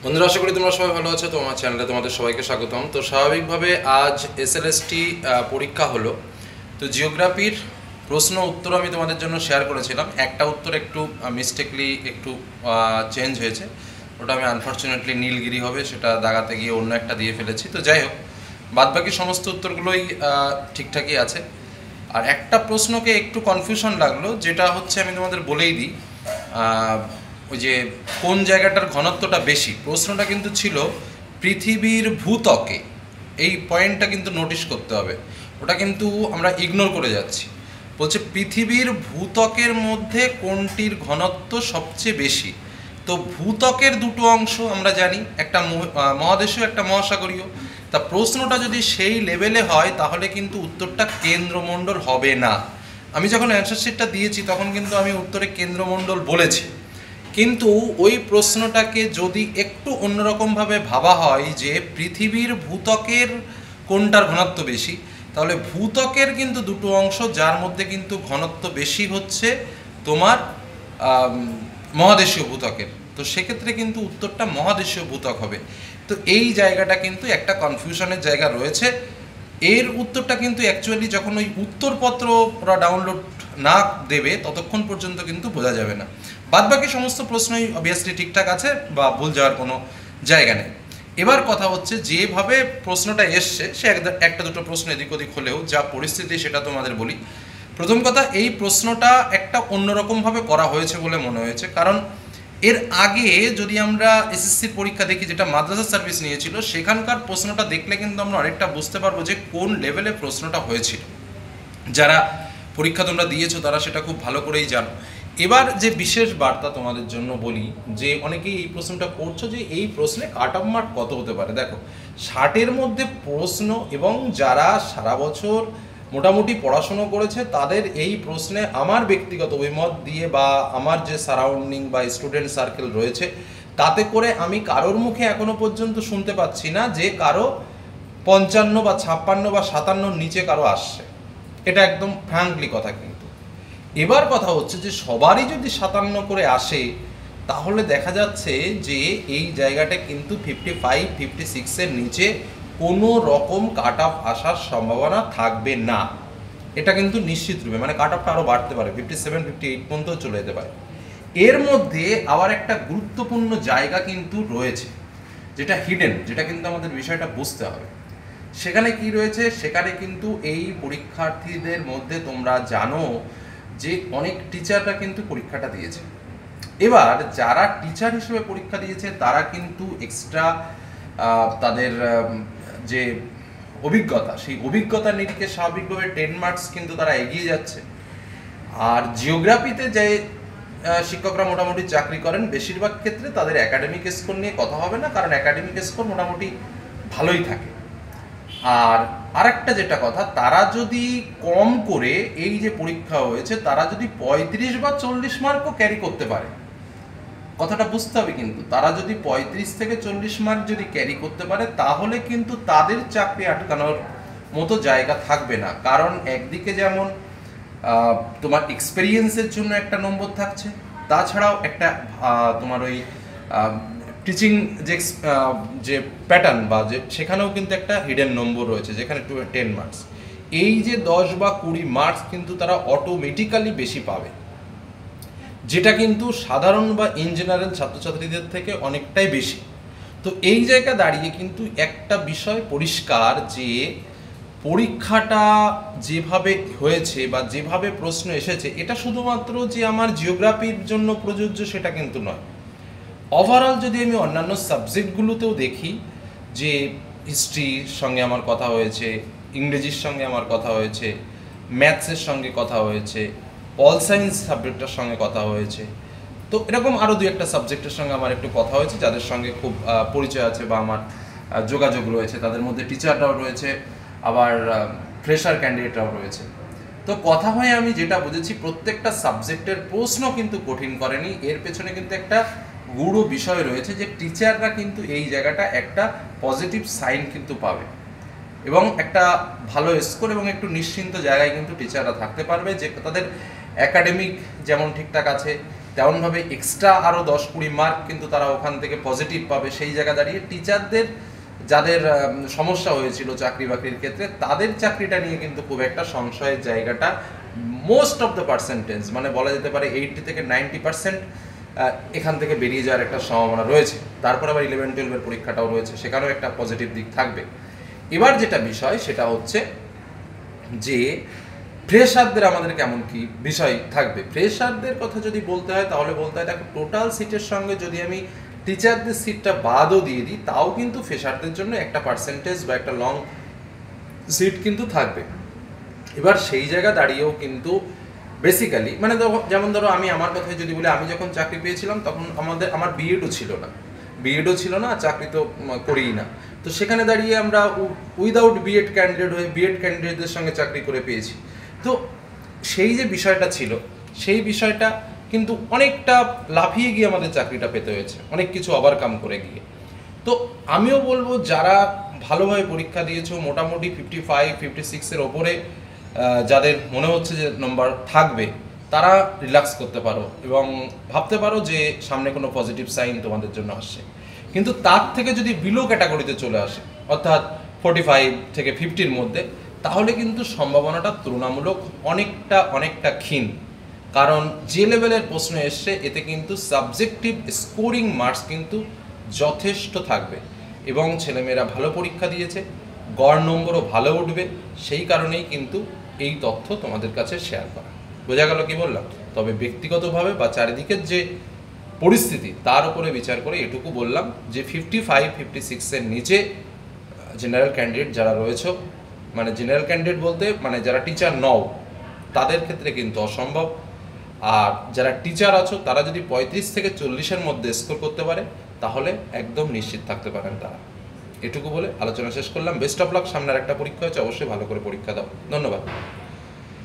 বন্ধুরা, আশা করি তোমরা সবাই ভালো আছো। তো আমার চ্যানেলে তোমাদের সবাইকে স্বাগতম। তো স্বাভাবিকভাবে আজ এসএলএসটি পরীক্ষা হলো। তো জিওগ্রাফির প্রশ্ন উত্তর আমি তোমাদের জন্য শেয়ার করেছিলাম। একটা উত্তর একটু মিস্টেকলি একটু চেঞ্জ হয়েছে, ওটা আমি আনফর্চুনেটলি নীলগিরি হবে সেটা দাগাতে গিয়ে অন্য একটা দিয়ে ফেলেছি। তো যাই হোক, বাদবাকি সমস্ত উত্তরগুলোই ঠিকঠাকই আছে। আর একটা প্রশ্নকে একটু কনফিউশন লাগলো, যেটা হচ্ছে আমি তোমাদের বলেই দিই। ওই যে কোন জায়গাটার ঘনত্বটা বেশি, প্রশ্নটা কিন্তু ছিল পৃথিবীর ভূত্বকে। এই পয়েন্টটা কিন্তু নোটিশ করতে হবে, ওটা কিন্তু আমরা ইগনোর করে যাচ্ছি। বলছে পৃথিবীর ভূত্বকের মধ্যে কোনটির ঘনত্ব সবচেয়ে বেশি। তো ভূত্বকের দুটো অংশ আমরা জানি, একটা মহাদেশীয়, একটা মহাসাগরীয়। তা প্রশ্নটা যদি সেই লেভেলে হয় তাহলে কিন্তু উত্তরটা কেন্দ্রমণ্ডল হবে না। আমি যখন অ্যান্সার শিটটা দিয়েছি তখন কিন্তু আমি উত্তরে কেন্দ্রমণ্ডল বলেছি, কিন্তু ওই প্রশ্নটাকে যদি একটু অন্যরকমভাবে ভাবা হয় যে পৃথিবীর ভূত্বকের কোনটার ঘনত্ব বেশি, তাহলে ভূত্বকের কিন্তু দুটো অংশ, যার মধ্যে কিন্তু ঘনত্ব বেশি হচ্ছে তোমার মহাদেশীয় ভূত্বকের। তো সেক্ষেত্রে কিন্তু উত্তরটা মহাদেশীয় ভূত্বক হবে। তো এই জায়গাটা কিন্তু একটা কনফিউশনের জায়গা রয়েছে। এর উত্তরটা কিন্তু অ্যাকচুয়ালি যখন ওই উত্তরপত্র ওরা ডাউনলোড না দেবে ততক্ষণ পর্যন্ত কিন্তু বোঝা যাবে না। বাদবাকি সমস্ত প্রশ্নই অবভিয়াসলি ঠিকঠাক আছে, বা ভুল যাওয়ার কোনো জায়গা নেই। এবার কথা হচ্ছে যেভাবে প্রশ্নটা এসছে, সে একটা দুটো প্রশ্ন এদিক ওদিক হলেও যা পরিস্থিতি সেটা তোমাদের বলি। প্রথম কথা, এই প্রশ্নটা একটা অন্যরকমভাবে করা হয়েছে বলে মনে হয়েছে, কারণ এর আগে যদি আমরা এসএসসির পরীক্ষা দেখি, যেটা মাদ্রাসা সার্ভিস নিয়েছিল, সেখানকার প্রশ্নটা দেখলে কিন্তু আমরা অনেকটা বুঝতে পারবো যে কোন লেভেলে প্রশ্নটা হয়েছিল। যারা পরীক্ষা তোমরা দিয়েছো তারা সেটা খুব ভালো করেই জানো। এবার যে বিশেষ বার্তা তোমাদের জন্য বলি, যে অনেকেই এই প্রশ্নটা করছো যে এই প্রশ্নে কাট অফ মার্ক কত হতে পারে। দেখো, 60-এর মধ্যে প্রশ্ন, এবং যারা সারা বছর মোটামুটি পড়াশুনো করেছে তাদের এই প্রশ্নে আমার ব্যক্তিগত অভিমত দিয়ে, বা আমার যে সারাউন্ডিং বা স্টুডেন্ট সার্কেল রয়েছে, তাতে করে আমি কারোর মুখে এখনো পর্যন্ত শুনতে পাচ্ছি না যে কারো 55 বা 56 বা 57 নিচে কারো আসছে। এটা একদম ফ্র্যাঙ্কলি কথা। কিন্তু এবার কথা হচ্ছে যে সবারই যদি 57 করে আসে, তাহলে দেখা যাচ্ছে যে এই জায়গাটা কিন্তু 55-56-এর নিচে কোনো রকম কাট অফ আসার সম্ভাবনা থাকবে না। এটা কিন্তু নিশ্চিত রূপে, মানে কাট অফটা আরও বাড়তে পারে, 57-58 পর্যন্ত চলে যেতে পারে। এর মধ্যে আবার একটা গুরুত্বপূর্ণ জায়গা কিন্তু রয়েছে, যেটা হিডেন, যেটা কিন্তু আমাদের বিষয়টা বুঝতে হবে। সেখানে কি রয়েছে, সেখানে কিন্তু এই পরীক্ষার্থীদের মধ্যে তোমরা জানো যে অনেক টিচাররা কিন্তু পরীক্ষাটা দিয়েছে। এবার যারা টিচার হিসেবে পরীক্ষা দিয়েছে তারা কিন্তু এক্সট্রা তাদের যে অভিজ্ঞতা, সেই অভিজ্ঞতার নিরিখে স্বাভাবিকভাবে 10 মার্কস কিন্তু তারা এগিয়ে যাচ্ছে। আর জিওগ্রাফিতে যে শিক্ষকরা মোটামুটি চাকরি করেন, বেশিরভাগ ক্ষেত্রে তাদের একাডেমিক স্কোর নিয়ে কথা হবে না, কারণ একাডেমিক স্কোর মোটামুটি ভালোই থাকে। আর আরেকটা যেটা কথা, তারা যদি কম করে এই যে পরীক্ষা হয়েছে, তারা যদি 35 বা 40 মার্কও ক্যারি করতে পারে, কথাটা বুঝতে হবে কিন্তু, তারা যদি 35 থেকে 40 মার্ক যদি ক্যারি করতে পারে, তাহলে কিন্তু তাদের চাকরি আটকানোর মতো জায়গা থাকবে না। কারণ একদিকে যেমন তোমার এক্সপেরিয়েন্সের জন্য একটা নম্বর থাকছে, তাছাড়াও একটা তোমার ওই টিচিং যে যে প্যাটার্ন বা যে সেখানেও কিন্তু একটা হিডেন নম্বর রয়েছে, যেখানে 10 মার্কস। এই যে 10 বা 20 মার্কস কিন্তু তারা অটোমেটিক্যালি বেশি পাবে, যেটা কিন্তু সাধারণ বা ইন জেনারেল ছাত্রছাত্রীদের থেকে অনেকটাই বেশি। তো এই জায়গা দাঁড়িয়ে কিন্তু একটা বিষয় পরিষ্কার, যে পরীক্ষাটা যেভাবে হয়েছে বা যেভাবে প্রশ্ন এসেছে, এটা শুধুমাত্র যে আমার জিওগ্রাফির জন্য প্রযোজ্য সেটা কিন্তু নয়। ওভারঅল যদি আমি অন্যান্য সাবজেক্টগুলোতেও দেখি, যে হিস্ট্রির সঙ্গে আমার কথা হয়েছে, ইংরেজির সঙ্গে আমার কথা হয়েছে, ম্যাথসের সঙ্গে কথা হয়েছে, পল সায়েন্স সাবজেক্টের সঙ্গে কথা হয়েছে, তো এরকম আরও দু একটা সাবজেক্টের সঙ্গে আমার একটু কথা হয়েছে, যাদের সঙ্গে খুব পরিচয় আছে বা আমার যোগাযোগ রয়েছে। তাদের মধ্যে টিচাররাও রয়েছে, আবার ফ্রেশার ক্যান্ডিডেটরাও রয়েছে। তো কথা হয়ে আমি যেটা বুঝেছি, প্রত্যেকটা সাবজেক্টের প্রশ্ন কিন্তু কঠিন করেনি। এর পেছনে কিন্তু একটা গূঢ় বিষয় রয়েছে, যে টিচাররা কিন্তু এই জায়গাটা একটা পজিটিভ সাইন কিন্তু পাবে, এবং একটা ভালো স্কোর এবং একটু নিশ্চিন্ত জায়গায় কিন্তু টিচাররা থাকতে পারবে, যে তাদের একাডেমিক যেমন ঠিকঠাক আছে, তেমনভাবে এক্সট্রা আরও 10-20 মার্ক কিন্তু তারা ওখান থেকে পজিটিভ পাবে। সেই জায়গা দাঁড়িয়ে টিচারদের যাদের সমস্যা হয়েছিল চাকরি বাকরির ক্ষেত্রে, তাদের চাকরিটা নিয়ে কিন্তু খুব একটা সংশয়ের জায়গাটা মোস্ট অফ দ্য পার্সেন্টেজ, মানে বলা যেতে পারে 80 থেকে 90% এখান থেকে বেরিয়ে যাওয়ার একটা সম্ভাবনা রয়েছে। তারপর আবার 11-12 পরীক্ষাটাও রয়েছে, সেখানেও একটা পজিটিভ দিক থাকবে। এবার যেটা বিষয় সেটা হচ্ছে যে ফ্রেশারদের আমাদের কেমন কি বিষয় থাকবে। ফ্রেশারদের কথা যদি বলতে হয় তাহলে বলতে হয় দেখো, টোটাল সিটের সঙ্গে যদি আমি টিচারদের সিটটা বাদও দিয়ে দিই, তাও কিন্তু ফ্রেশারদের জন্য একটা পার্সেন্টেজ বা একটা লং সিট কিন্তু থাকবে। এবার সেই জায়গা দাঁড়িয়েও কিন্তু বেসিক্যালি মানে যেমন ধরো আমি আমার কথাই যদি বলি, আমি যখন চাকরি পেয়েছিলাম তখন আমার বিএডও ছিল না, চাকরি তো করিই না। তো সেখানে দাঁড়িয়ে আমরা উইদাউট বিএড ক্যান্ডিডেট হয়ে বিএড ক্যান্ডিডেটদের সঙ্গে চাকরি করে পেয়েছি। তো সেই যে বিষয়টা ছিল, সেই বিষয়টা কিন্তু অনেকটা লাফিয়ে গিয়ে আমাদের চাকরিটা পেতে হয়েছে, অনেক কিছু ওভারকাম করে গিয়ে। তো আমিও বলবো যারা ভালোভাবে পরীক্ষা দিয়েছো, মোটামুটি 55-56-এর ওপরে যাদের মনে হচ্ছে যে নম্বর থাকবে, তারা রিল্যাক্স করতে পারো এবং ভাবতে পারো যে সামনে কোনো পজিটিভ সাইন তোমাদের জন্য আসছে। কিন্তু তার থেকে যদি বিলো ক্যাটাগরিতে চলে আসে, অর্থাৎ 45 থেকে 50-র মধ্যে, তাহলে কিন্তু সম্ভাবনাটা তুলনামূলক অনেকটা ক্ষীণ। কারণ যে লেভেলের প্রশ্ন এসছে এতে কিন্তু সাবজেক্টিভ স্কোরিং মার্কস কিন্তু যথেষ্ট থাকবে এবং ছেলেমেয়েরা ভালো পরীক্ষা দিয়েছে, গড় নম্বরও ভালো উঠবে। সেই কারণেই কিন্তু এই তথ্য তোমাদের কাছে শেয়ার করা। বোঝা গেল কি বললাম? তবে ব্যক্তিগতভাবে বা চারিদিকের যে পরিস্থিতি তার উপরে বিচার করে এটুকু বললাম যে 55-56-এর নিচে জেনারেল ক্যান্ডিডেট যারা রয়েছে, মানে জেনারেল ক্যান্ডিডেট বলতে মানে যারা টিচার নও, তাদের ক্ষেত্রে কিন্তু অসম্ভব। আর যারা টিচার আছো তারা যদি 35 থেকে 40-এর মধ্যে স্কোর করতে পারে তাহলে একদম নিশ্চিত থাকতে পারেন তারা। এটুকু বলে আলোচনা শেষ করলাম। Best of luck. সামনের একটা পরীক্ষা হচ্ছে, অবশ্যই ভালো করে পরীক্ষা দাও। ধন্যবাদ।